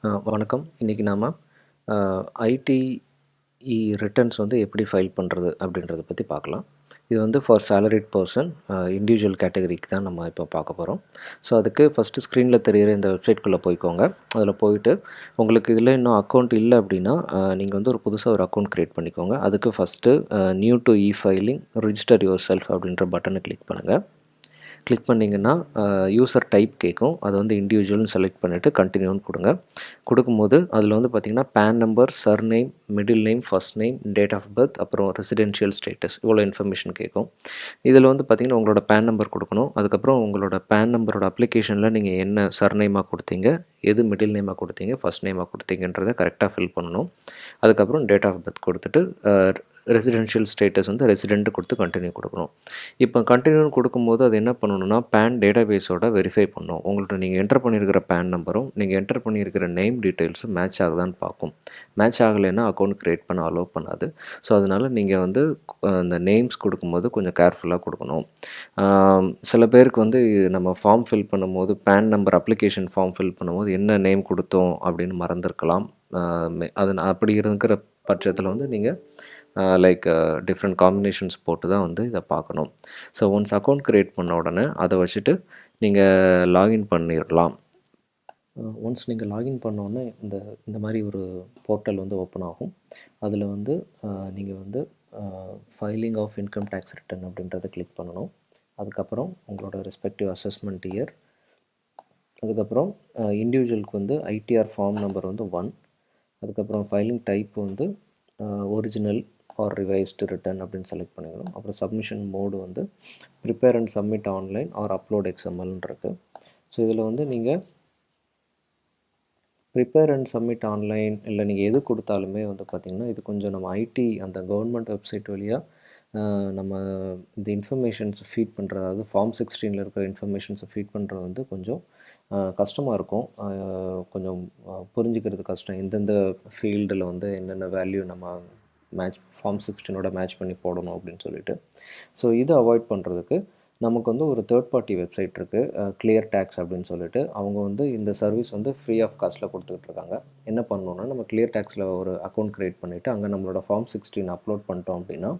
வணக்கம். இன்றைக்கி நாம ஐடிஇ ரிட்டர்ன்ஸ் வந்து எப்படி ஃபைல் பண்ணுறது அப்படின்றத பற்றி பார்க்கலாம். இது வந்து ஃபார் சேலரிட் பர்சன் இண்டிவிஜுவல் கேட்டகரிக்கு தான் நம்ம இப்போ பார்க்க போகிறோம். ஸோ அதுக்கு ஃபஸ்ட்டு ஸ்க்ரீனில் தெரிகிற இந்த வெப்சைட்குள்ளே போய்க்கோங்க. அதில் போயிட்டு உங்களுக்கு இதில் இன்னும் அக்கௌண்ட் இல்லை அப்படின்னா நீங்கள் வந்து ஒரு புதுசாக ஒரு அக்கௌண்ட் க்ரியேட் பண்ணிக்கோங்க. அதுக்கு first new to e filing register your self அப்படின்ற பட்டனை கிளிக் பண்ணுங்கள். கிளிக் பண்ணிங்கன்னா யூசர் டைப் கேட்கும். அதை வந்து இண்டிவிஜுவல்னு செலக்ட் பண்ணிவிட்டு கண்டினியூன்னு கொடுங்க. கொடுக்கும்போது அதில் வந்து பார்த்திங்கன்னா PAN number, surname, middle name, first name, date of birth, அப்புறம் ரெசிடென்ஷியல் ஸ்டேட்டஸ் இவ்வளோ இன்ஃபர்மேஷன் கேட்கும். இதில் வந்து பார்த்திங்கன்னா உங்களோட பேன் நம்பர் கொடுக்கணும். அதுக்கப்புறம் உங்களோட பேன் நம்பரோட அப்ளிகேஷனில் நீங்கள் என்ன சர்நேமாக கொடுத்தீங்க, எது மிடில் நேமாக கொடுத்தீங்க, ஃபர்ஸ்ட் நேமாக கொடுத்தீங்கன்றதை கரெக்டாக ஃபில் பண்ணணும். அதுக்கப்புறம் டேட் ஆஃப் பர்த் கொடுத்துட்டு ரெசிடென்ஷியல் ஸ்டேட்டஸ் வந்து ரெசிடென்ட் கொடுத்து கண்டினியூ கொடுக்கணும். இப்போ கண்டினியூ கொடுக்கும்போது அது என்ன பண்ணணும்னா பேன் டேட்டாபேஸோட வெரிஃபை பண்ணும். உங்கள்கிட்ட நீங்கள் என்டர் பண்ணியிருக்கிற பேன் நம்பரும் நீங்கள் என்டர் பண்ணியிருக்கிற நேம் டீட்டெயில்ஸும் மேட்ச் ஆகுதான்னு பார்க்கும். மேட்ச் ஆகலைன்னா அக்கௌண்ட் க்ரியேட் பண்ண அலோவ் பண்ணாது. ஸோ அதனால் நீங்கள் வந்து அந்த நேம்ஸ் கொடுக்கும்போது கொஞ்சம் கேர்ஃபுல்லாக கொடுக்கணும். சில பேருக்கு வந்து நம்ம ஃபார்ம் ஃபில் பண்ணும்போது PAN number application form fill பண்ணும்போது என்ன நேம் கொடுத்தோம் அப்படின்னு மறந்துருக்கலாம். அது அப்படி இருக்கிற பட்சத்தில் வந்து நீங்கள் டிஃப்ரெண்ட் காம்பினேஷன்ஸ் போட்டு தான் வந்து இதை பார்க்கணும். ஸோ ஒன்ஸ் அக்கௌண்ட் க்ரியேட் பண்ண உடனே அதை வச்சுட்டு நீங்கள் லாகின் பண்ணிடலாம். ஒன்ஸ் நீங்கள் லாகின் பண்ணோடனே இந்த மாதிரி ஒரு போர்ட்டல் வந்து ஓப்பன் ஆகும். அதில் வந்து நீங்கள் வந்து filing of income tax return அப்படின்றத கிளிக் பண்ணணும். அதுக்கப்புறம் உங்களோட ரெஸ்பெக்டிவ் அசஸ்மெண்ட் இயர், அதுக்கப்புறம் இண்டிவிஜுவலுக்கு வந்து ஐடிஆர் ஃபார்ம் நம்பர் வந்து 1, அதுக்கப்புறம் ஃபைலிங் டைப் வந்து ஒரிஜினல் ஆர் ரிவைஸ்டு ரிட்டர்ன் அப்படின்னு செலக்ட் பண்ணிக்கணும். அப்புறம் சப்மிஷன் மோடு வந்து prepare and submit online or upload எக்ஸ்எம்எல்னு இருக்குது. ஸோ இதில் வந்து நீங்கள் ப்ரிப்பேர் அண்ட் சப்மிட் ஆன்லைன் இல்லை நீங்கள் எது கொடுத்தாலுமே வந்து பார்த்திங்கன்னா இது கொஞ்சம் நம்ம ஐடி அந்த கவர்மெண்ட் வெப்சைட் வழியாக நம்ம இந்த இன்ஃபர்மேஷன்ஸை ஃபீட் பண்ணுறது, அதாவது ஃபார்ம் 16 இருக்கிற இன்ஃபர்மேஷன்ஸை ஃபீட் பண்ணுறது வந்து கொஞ்சம் கஷ்டமாக இருக்கும். கொஞ்சம் புரிஞ்சுக்கிறது கஷ்டம். எந்தெந்த ஃபீல்டில் வந்து என்னென்ன வேல்யூ நம்ம ஃபார்ம் 16ஓட மேட்ச் பண்ணி போடணும் அப்படின்னு சொல்லிட்டு. ஸோ இதை அவாய்ட் பண்ணுறதுக்கு நமக்கு வந்து ஒரு தேர்ட் பார்ட்டி வெப்சைட் இருக்குது, கிளியர் டேக்ஸ் அப்படின்னு சொல்லிட்டு. அவங்க வந்து இந்த சர்வீஸ் வந்து ஃப்ரீ ஆஃப் காஸ்ட்டில் கொடுத்துட்ருக்காங்க. என்ன பண்ணணுன்னா நம்ம கிளியர் டேக்ஸில் ஒரு அக்கௌண்ட் க்ரியேட் பண்ணிவிட்டு அங்கே நம்மளோட ஃபார்ம் 16 அப்லோட் பண்ணிட்டோம் அப்படின்னா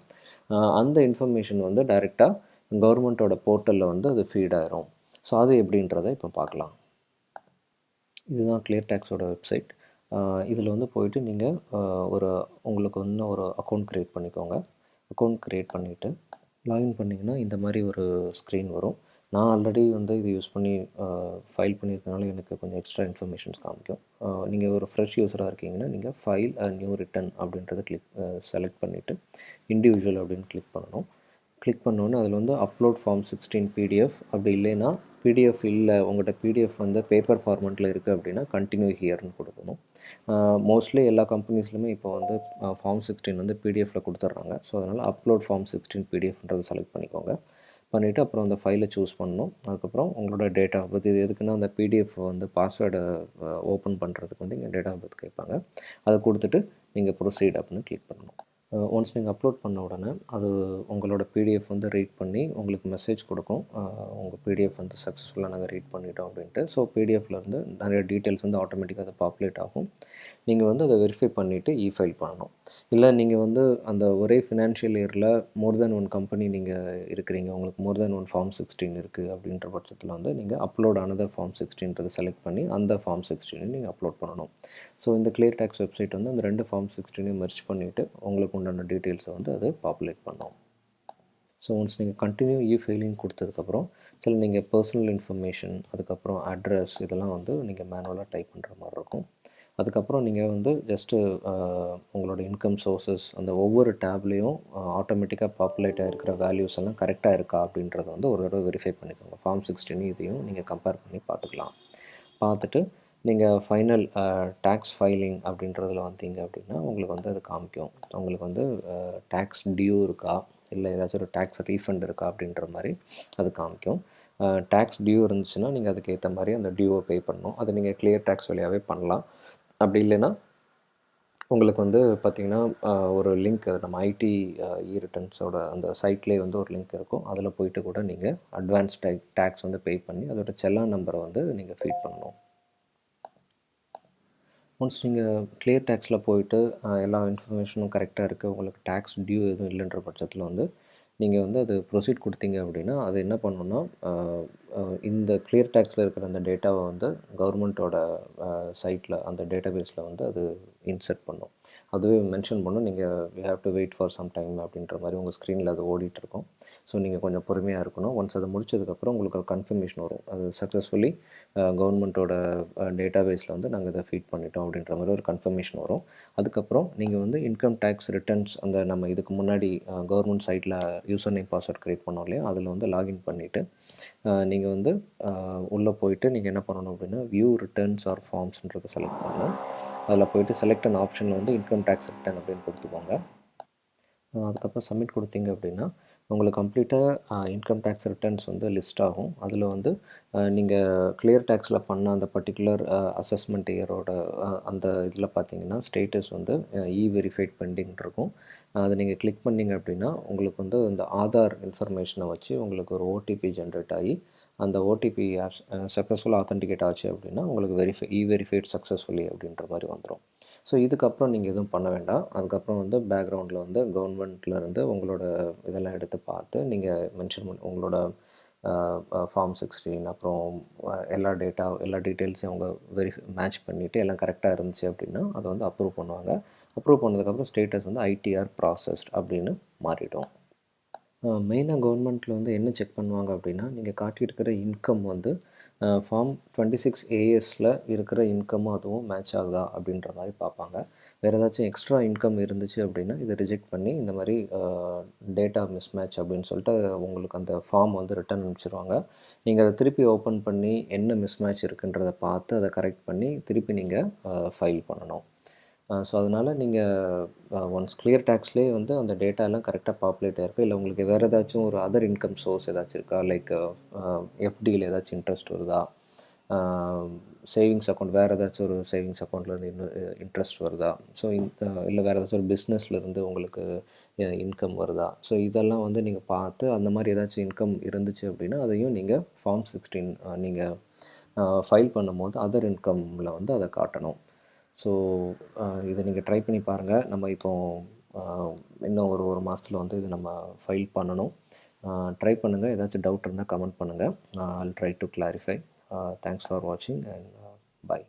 அந்த இன்ஃபர்மேஷன் வந்து டைரெக்டாக கவர்மெண்ட்டோட போர்ட்டலில் வந்து அது ஃபீட் ஆயிரும். ஸோ அது எப்படின்றத இப்போ பார்க்கலாம். இதுதான் கிளியர் டேக்ஸோட வெப்சைட். இதில் வந்து போயிட்டு நீங்கள் உங்களுக்கு இன்னும் ஒரு அக்கௌண்ட் க்ரியேட் பண்ணிக்கோங்க. அக்கௌண்ட் க்ரியேட் பண்ணிவிட்டு லாகின் பண்ணிங்கன்னா இந்த மாதிரி ஒரு ஸ்க்ரீன் வரும். நான் ஆல்ரெடி வந்து இது யூஸ் பண்ணி ஃபைல் பண்ணியிருக்கனால எனக்கு கொஞ்சம் எக்ஸ்ட்ரா இன்ஃபர்மேஷன்ஸ் காமிக்கும். நீங்கள் ஒரு ஃப்ரெஷ் யூஸராக இருக்கீங்கன்னா நீங்கள் ஃபைல் அண்ட் நியூ ரிட்டன் அப்படின்றத செலக்ட் பண்ணிவிட்டு இண்டிவிஜுவல் அப்படின்னு கிளிக் பண்ணணும். கிளிக் பண்ணோன்னே அதில் வந்து அப்லோட் ஃபார்ம் 16 பிடிஎஃப், அப்படி இல்லைன்னா பிடிஎஃப் இல்லை உங்கள்கிட்ட பிடிஎஃப் வந்து பேப்பர் ஃபார்மெட்டில் இருக்குது அப்படின்னா கண்டினியூ ஹியர்னு கொடுக்கணும். மோஸ்ட்லி எல்லா கம்பெனிஸ்லையுமே இப்போ வந்து ஃபார்ம் 16 வந்து பிடிஎஃப்பில் கொடுத்துட்றாங்க. ஸோ அதனால் அப்லோட் ஃபார்ம் 16 பிடிஎஃப்ன்றதை செலக்ட் பண்ணிக்கோங்க. பண்ணிவிட்டு அப்புறம் அந்த ஃபைலை சூஸ் பண்ணணும். அதுக்கப்புறம் உங்களோட டேட் ஆஃப் பர்த், இது எதுக்குன்னா அந்த பிடிஎஃப் வந்து பாஸ்வேர்டை ஓப்பன் பண்ணுறதுக்கு வந்து இங்கே டேட் ஆஃப் பர்த் கேட்பாங்க. அதை கொடுத்துட்டு நீங்கள் ப்ரொசீட் அப்படின்னு கிளிக் பண்ணணும். ஒன்ஸ் நீங்கள் அப்லோட் பண்ண உடனே அது உங்களோட பிடிஎஃப் வந்து ரீட் பண்ணி உங்களுக்கு மெசேஜ் கொடுக்கும். உங்கள் பிடிஎஃப் வந்து சக்ஸஸ்ஃபுல்லாக நாங்கள் ரீட் பண்ணிட்டோம் அப்படின்ட்டு. ஸோ பிடிஎஃப்லேருந்து நிறைய டீட்டெயில்ஸ் வந்து ஆட்டோமேட்டிக்காக அது பாப்புலேட் ஆகும். நீங்கள் வந்து அதை வெரிஃபை பண்ணிவிட்டு இஃபைல் பண்ணணும். இல்லை நீங்கள் வந்து அந்த ஒரே ஃபினான்ஷியல் இயரில் மோர் தென் ஒன் கம்பெனி நீங்கள் இருக்கிறீங்க, உங்களுக்கு மோர் தென் ஒன் ஃபார்ம் 16 இருக்குது அப்படின்ற பட்சத்தில் வந்து நீங்கள் அப்லோட் ஆனதர் ஃபார்ம் 16ன்றதை செலக்ட் பண்ணி அந்த ஃபார்ம் 16 நீங்கள் அப்லோட் பண்ணணும். ஸோ இந்த கிளியர் டேக்ஸ் வெப்சைட் வந்து அந்த 2 ஃபார்ம் 16 மெர்ஜ் பண்ணிவிட்டு உங்களுக்கு உண்டான டீட்டெயில்ஸை வந்து அது பாப்புலேட் பண்ணும். ஸோ ஒன்ஸ் நீங்கள் கண்டினியூ ஃபைலிங் கொடுத்ததுக்கப்புறம் சில நீங்கள் பர்சனல் இன்ஃபர்மேஷன், அதுக்கப்புறம் அட்ரஸ், இதெல்லாம் வந்து நீங்கள் மேனுவலாக டைப் பண்ணுற மாதிரி இருக்கும். அதுக்கப்புறம் நீங்கள் வந்து ஜஸ்ட்டு உங்களோட இன்கம் சோர்ஸஸ் அந்த ஒவ்வொரு டேப்லேயும் ஆட்டோமேட்டிக்காக பாப்புலேட் ஆகிருக்கிற வேல்யூஸ் எல்லாம் கரெக்டாக இருக்கா அப்படின்றத வந்து ஒரு தடவை வெரிஃபை பண்ணிக்கோங்க. ஃபார்ம் 16 இதையும் நீங்கள் கம்பேர் பண்ணி பார்த்துக்கலாம். பார்த்துட்டு நீங்கள் ஃபைனல் டேக்ஸ் ஃபைலிங் அப்படின்றதுல வந்தீங்க அப்படின்னா உங்களுக்கு வந்து அது காமிக்கும். உங்களுக்கு வந்து டேக்ஸ் டியூ இருக்கா, இல்லை ஏதாச்சும் ஒரு டேக்ஸ் ரீஃபண்ட் இருக்கா அப்படின்ற மாதிரி அது காமிக்கும். டேக்ஸ் டியூ இருந்துச்சுன்னா நீங்கள் அதுக்கு ஏற்ற மாதிரி அந்த டியூவை பே பண்ணணும். அதை நீங்கள் கிளியர் டேக்ஸ் வழியாகவே பண்ணலாம். அப்படி இல்லைன்னா உங்களுக்கு வந்து பார்த்திங்கன்னா ஒரு லிங்க் நம்ம ஐடி ரிட்டர்ன்ஸோட அந்த சைட்லேயே வந்து ஒரு லிங்க் இருக்கும். அதில் போயிட்டு கூட நீங்கள் அட்வான்ஸ் டேக்ஸ் வந்து பே பண்ணி அதோட செல்லான் நம்பரை வந்து நீங்கள் ஃபீட் பண்ணணும். ஒன்ஸ் நீங்கள் கிளியர் டேக்ஸில் போயிட்டு எல்லா இன்ஃபர்மேஷனும் கரெக்டாக இருக்குது, உங்களுக்கு டேக்ஸ் டியூ எதுவும் இல்லைன்ற பட்சத்தில் வந்து நீங்கள் வந்து அது ப்ரொசீட் கொடுத்தீங்க அப்படின்னா அது என்ன பண்ணணும்னா இந்த கிளியர் டேக்ஸில் இருக்கிற அந்த டேட்டாவை வந்து கவர்மெண்ட்டோட சைட்டில் அந்த டேட்டாபேஸில் வந்து அது இன்சர்ட் பண்ணும். அதுவே மென்ஷன் பண்ணும், நீங்கள் you have to wait for some time அப்படின்ற மாதிரி உங்கள் ஸ்க்ரீனில் அது ஓடிட்டுருக்கும். ஸோ நீங்கள் கொஞ்சம் பொறுமையாக இருக்கணும். ஒன்ஸ் அதை முடிச்சதுக்கப்புறம் உங்களுக்கு கன்ஃபர்மேஷன் வரும், அது சக்ஸஸ்ஃபுல்லி கவர்மெண்ட்டோட டேட்டாபேஸில் வந்து நாங்கள் இதை ஃபீட் பண்ணிட்டோம் அப்படின்ற மாதிரி ஒரு கன்ஃபர்மேஷன் வரும். அதுக்கப்புறம் நீங்கள் வந்து இன்கம் டேக்ஸ் ரிட்டர்ன்ஸ் அந்த நம்ம இதுக்கு முன்னாடி கவர்மெண்ட் சைட்டில் யூசர் நேம் பாஸ்வேர்ட் க்ரியேட் பண்ணோம் இல்லையா, அதில் வந்து லாகின் பண்ணிவிட்டு நீங்கள் வந்து உள்ளே போயிட்டு நீங்கள் என்ன பண்ணணும் அப்படின்னா வியூ ரிட்டர்ன்ஸ் ஆர் ஃபார்ம்ஸ்ன்றதை செலக்ட் பண்ணணும். அதில் போய்ட்டு செலக்ட் அன் ஆப்ஷனில் வந்து இன்கம் டேக்ஸ் ரிட்டர்ன் அப்படின்னு கொடுத்துக்கோங்க. அதுக்கப்புறம் சப்மிட் கொடுத்தீங்க அப்படின்னா உங்களுக்கு கம்ப்ளீட்டாக இன்கம் டேக்ஸ் ரிட்டர்ன்ஸ் வந்து லிஸ்ட் ஆகும். அதில் வந்து நீங்கள் கிளியர் டேக்ஸில் பண்ண அந்த பர்டிகுலர் அசஸ்மெண்ட் இயரோட அந்த இதில் பார்த்தீங்கன்னா ஸ்டேட்டஸ் வந்து வெரிஃபைட் பெண்டிங் இருக்கும். அதை நீங்கள் கிளிக் பண்ணிங்க அப்படின்னா உங்களுக்கு வந்து இந்த ஆதார் இன்ஃபர்மேஷனை வச்சு உங்களுக்கு ஒரு ஓடிபி ஜென்ரேட் ஆகி அந்த ஓடிபி சக்ஸஸ்ஃபுல்லாக ஆத்தென்டிகேட் ஆச்சு அப்படின்னா உங்களுக்கு வெரிஃபைட் சக்ஸஸ்ஃபுல்லி அப்படின்ற மாதிரி வந்துடும். ஸோ இதுக்கப்புறம் நீங்கள் எதுவும் பண்ண வேண்டாம். அதுக்கப்புறம் வந்து பேக்ரவுண்டில் வந்து கவர்மெண்ட்லேருந்து உங்களோட இதெல்லாம் எடுத்து பார்த்து நீங்கள் மென்ஷன் பண்ணி உங்களோட ஃபார்ம் 16 அப்புறம் எல்லா டீட்டெயில்ஸையும் அவங்க மேட்ச் பண்ணிவிட்டு எல்லாம் கரெக்டாக இருந்துச்சு அப்படின்னா அதை வந்து அப்ரூவ் பண்ணுவாங்க. அப்ரூவ் பண்ணதுக்கப்புறம் ஸ்டேட்டஸ் வந்து ஐடிஆர் ப்ராசஸ்ட் அப்படின்னு மாறிடும். மெயினாக கவர்மெண்ட்டில் வந்து என்ன செக் பண்ணுவாங்க அப்படின்னா நீங்கள் காட்டியிருக்கிற இன்கம் வந்து ஃபார்ம் 26ASல இருக்கிற இன்கமும் அதுவும் மேட்ச் ஆகுதா அப்படின்ற மாதிரி பார்ப்பாங்க. வேறு ஏதாச்சும் எக்ஸ்ட்ரா இன்கம் இருந்துச்சு அப்படின்னா இதை ரிஜெக்ட் பண்ணி இந்த மாதிரி டேட்டா மிஸ்மேட்ச் அப்படின்னு சொல்லிட்டு உங்களுக்கு அந்த ஃபார்ம் வந்து ரிட்டர்ன் அனுப்பிச்சிடுவாங்க. நீங்கள் அதை திருப்பி ஓப்பன் பண்ணி என்ன மிஸ்மேட்ச் இருக்குன்றதை பார்த்து அதை கரெக்ட் பண்ணி திருப்பி நீங்கள் ஃபைல் பண்ணணும். ஸோ அதனால் நீங்கள் ஒன்ஸ் கிளியர் டேக்ஸ்லேயே வந்து அந்த டேட்டாலாம் கரெக்டாக பாப்புலேட் ஆகிருக்கு. இல்லை உங்களுக்கு வேறு ஏதாச்சும் ஒரு அதர் இன்கம் சோர்ஸ் ஏதாச்சும் இருக்கா, லைக் எஃப்டியில் ஏதாச்சும் இன்ட்ரெஸ்ட் வருதா, சேவிங்ஸ் அக்கௌண்ட் வேறு ஏதாச்சும் ஒரு சேவிங்ஸ் அக்கௌண்ட்லேருந்து இன்னும் இன்ட்ரெஸ்ட் வருதா, ஸோ இல்லை வேறு ஏதாச்சும் ஒரு பிஸ்னஸ்லேருந்து உங்களுக்கு இன்கம் வருதா, ஸோ இதெல்லாம் வந்து நீங்கள் பார்த்து அந்த மாதிரி ஏதாச்சும் இன்கம் இருந்துச்சு அப்படின்னா அதையும் நீங்கள் ஃபார்ம் 16 நீங்கள் ஃபைல் பண்ணும்போது அதர் இன்கமில் வந்து அதை காட்டணும். ஸோ இதை நீங்கள் ட்ரை பண்ணி பாருங்கள். நம்ம இன்னும் ஒரு மாதத்தில் வந்து இது நம்ம ஃபைல் பண்ணணும். ட்ரை பண்ணுங்கள். ஏதாச்சும் டவுட் இருந்தால் கமெண்ட் பண்ணுங்கள். I'll try to clarify. Thanks for watching and bye.